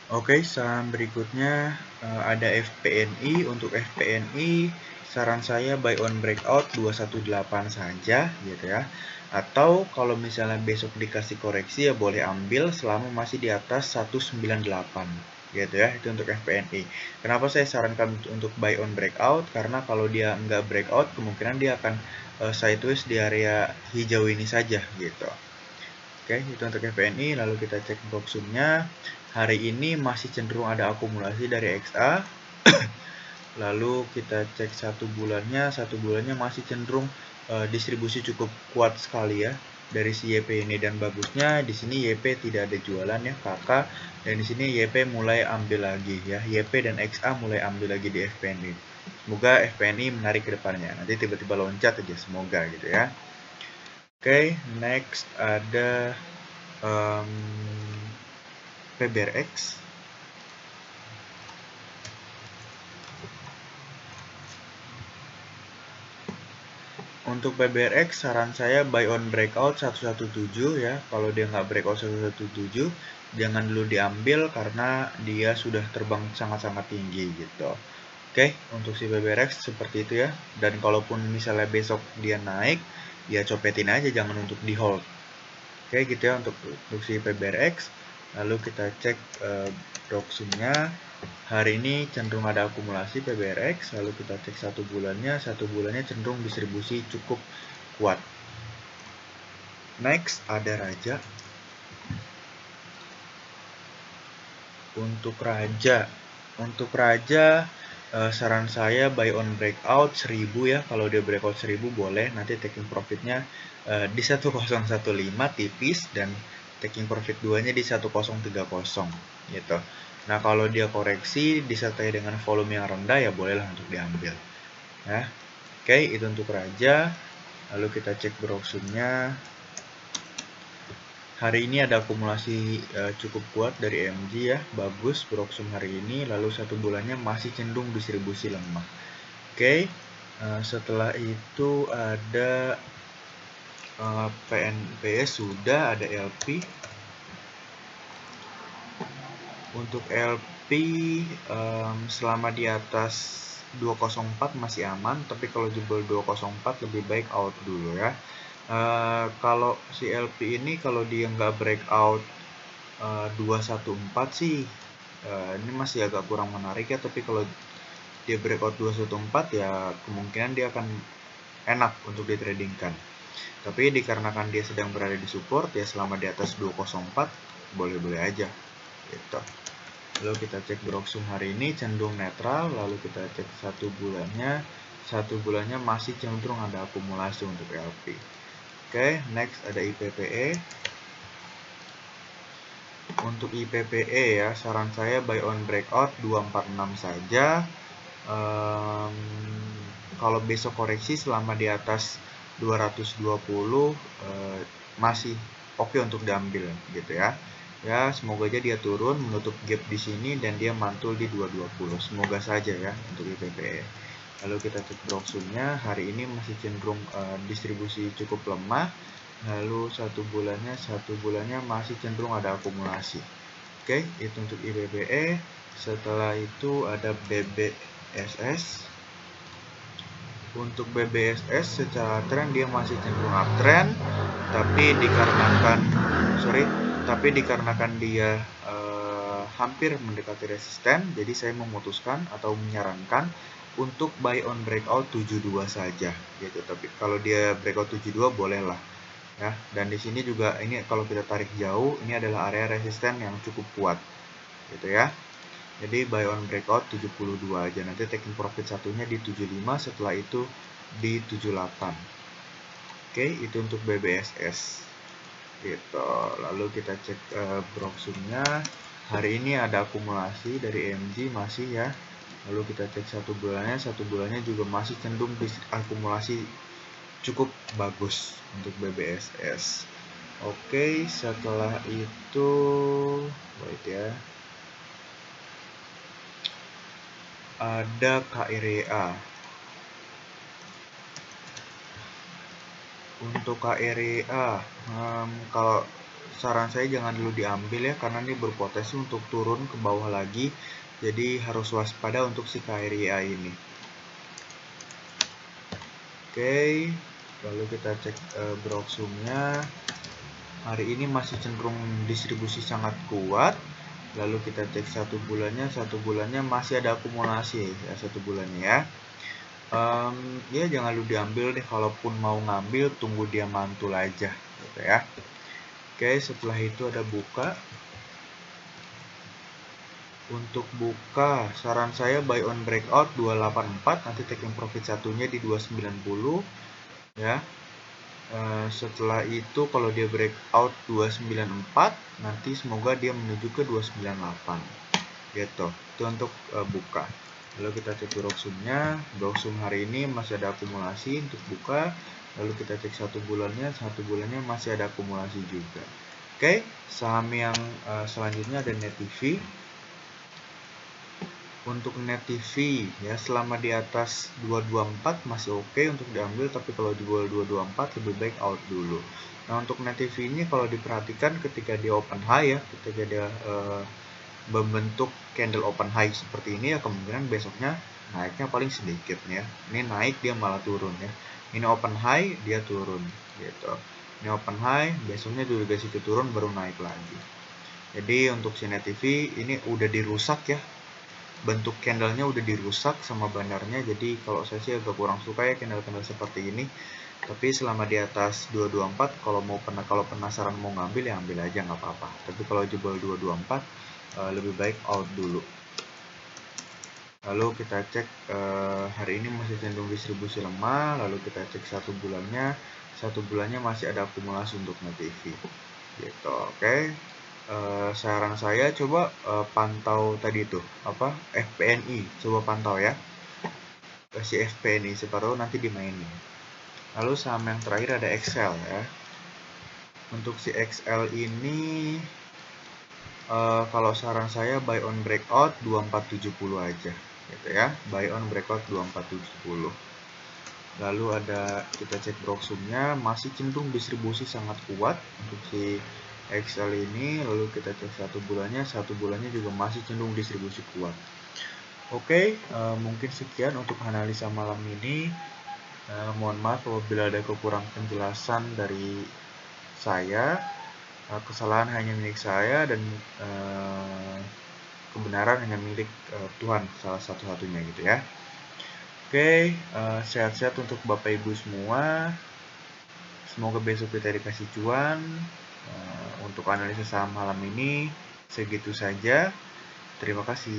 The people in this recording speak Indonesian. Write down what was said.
Oke, saran berikutnya ada FPNI. Untuk FPNI, saran saya buy on breakout 218 saja gitu ya. Atau kalau misalnya besok dikasih koreksi ya boleh ambil selama masih di atas 198 gitu ya. Itu untuk FPNI. Kenapa saya sarankan untuk buy on breakout? Karena kalau dia nggak breakout, kemungkinan dia akan sideways di area hijau ini saja gitu. Oke, itu untuk FPNI. Lalu kita cek boxumnya. Hari ini masih cenderung ada akumulasi dari XA. Lalu kita cek satu bulannya masih cenderung distribusi cukup kuat sekali ya dari si YP ini, dan bagusnya di sini YP tidak ada jualan ya kakak, dan di sini YP mulai ambil lagi ya, YP dan XA mulai ambil lagi di FPNI. Semoga FPNI menarik ke depannya. Nanti tiba-tiba loncat aja, semoga gitu ya. Oke, next ada PBRX. Untuk PBRX saran saya buy on breakout 117 ya. Kalau dia nggak breakout 117, jangan dulu diambil karena dia sudah terbang sangat-sangat tinggi gitu. Oke, untuk si PBRX seperti itu ya. Dan kalaupun misalnya besok dia naik, ya copetin aja, jangan untuk di hold. Oke, gitu ya untuk si PBRX. Lalu kita cek proxy-nya. Hari ini cenderung ada akumulasi PBRX. Lalu kita cek satu bulannya cenderung distribusi cukup kuat. Next ada Raja. Untuk Raja saran saya buy on breakout 1000 ya. Kalau dia breakout 1000 boleh, nanti taking profitnya di 1015 tipis, dan taking profit 2-nya di 1030 gitu. Nah, kalau dia koreksi disertai dengan volume yang rendah ya bolehlah untuk diambil ya. Oke, itu untuk Raja. Lalu kita cek browsingnya. Hari ini ada akumulasi cukup kuat dari MG ya, bagus Broxum hari ini. Lalu satu bulannya masih cenderung distribusi lemah. Oke, setelah itu ada PNPS sudah, ada LP. Untuk LP selama di atas 204 masih aman, tapi kalau jebol 204 lebih baik out dulu ya. Kalau si LP ini kalau dia nggak breakout 214 sih ini masih agak kurang menarik ya, tapi kalau dia breakout 214 ya kemungkinan dia akan enak untuk ditradingkan. Tapi dikarenakan dia sedang berada di support ya, selama di atas 204 boleh-boleh aja gitu. Lalu kita cek Broxum hari ini cenderung netral. Lalu kita cek satu bulannya masih cenderung ada akumulasi untuk LP. Oke, next ada IPPE. Untuk IPPE ya, saran saya buy on breakout 246 saja. Kalau besok koreksi selama di atas 220 masih oke untuk diambil gitu ya. Ya, semoga aja dia turun menutup gap di sini dan dia mantul di 220. Semoga saja ya untuk IPPE. Lalu kita cek Broxumnya, hari ini masih cenderung distribusi cukup lemah. Lalu satu bulannya masih cenderung ada akumulasi. Oke, itu untuk IBBE. Setelah itu ada BBSS. Untuk BBSS secara tren dia masih cenderung uptrend, tapi dikarenakan dia hampir mendekati resisten, jadi saya memutuskan atau menyarankan untuk buy on breakout 72 saja gitu. Tapi kalau dia breakout 72 bolehlah ya. Dan di sini juga ini kalau kita tarik jauh, ini adalah area resisten yang cukup kuat gitu ya. Jadi buy on breakout 72 aja, nanti taking profit satunya di 75, setelah itu di 78. Oke, itu untuk BBSS gitu. Lalu kita cek Broxumnya. Hari ini ada akumulasi dari MG masih ya. Lalu kita cek satu bulannya juga masih cenderung akumulasi cukup bagus untuk BBSS. Oke, setelah itu wait ya. Ada KREA. Untuk KREA, kalau saran saya jangan dulu diambil ya, karena ini berpotensi untuk turun ke bawah lagi. Jadi harus waspada untuk si KRIA ini. Oke, lalu kita cek Broksumnya. Hari ini masih cenderung distribusi sangat kuat. Lalu kita cek satu bulannya masih ada akumulasi ya, satu bulannya ya. Ya jangan lu diambil deh, kalaupun mau ngambil tunggu dia mantul aja gitu ya. Oke, setelah itu ada buka. Untuk buka, saran saya buy on breakout 284, nanti taking profit satunya di 290 ya. Setelah itu kalau dia breakout 294, nanti semoga dia menuju ke 298 gitu. Itu untuk buka. Lalu kita cek Broksumnya. Broksum hari ini masih ada akumulasi untuk buka. Lalu kita cek satu bulannya masih ada akumulasi juga. Oke, saham yang selanjutnya ada NetTV. Untuk NetTV ya, selama di atas 224 masih oke untuk diambil, tapi kalau di bawah 224 lebih baik out dulu. Nah, untuk NetTV ini kalau diperhatikan ketika dia open high ya, ketika dia membentuk candle open high seperti ini ya, kemungkinan besoknya naiknya paling sedikit ya. Ini naik dia malah turun ya. Ini open high dia turun gitu. Ini open high, besoknya juga situ turun baru naik lagi. Jadi untuk si NetTV ini udah dirusak ya. Bentuk candlenya udah dirusak sama bannernya. Jadi kalau saya sih agak kurang suka ya candle-candle seperti ini. Tapi selama di atas 224 kalau penasaran mau ngambil ya ambil aja nggak apa-apa. Tapi kalau jebol 224 lebih baik out dulu. Lalu kita cek hari ini masih cenderung distribusi lemah. Lalu kita cek satu bulannya masih ada akumulasi untuk NetTV gitu. Oke. Saran saya coba pantau tadi itu apa FPNI, coba pantau ya si FPNI, siapa tahu nanti dimainin. Lalu saham yang terakhir ada XL ya. Untuk si XL ini kalau saran saya buy on breakout 2470 aja gitu ya, buy on breakout 2470. Lalu ada kita cek Broksumnya masih cenderung distribusi sangat kuat untuk si XL ini. Lalu kita cek satu bulannya juga masih cenderung distribusi kuat. Oke, mungkin sekian untuk analisa malam ini. Mohon maaf apabila ada kekurangan penjelasan dari saya. Kesalahan hanya milik saya dan kebenaran hanya milik Tuhan salah satu-satunya gitu ya. Oke, sehat-sehat untuk Bapak Ibu semua. Semoga besok kita dikasih cuan. Untuk analisa saham malam ini segitu saja. Terima kasih.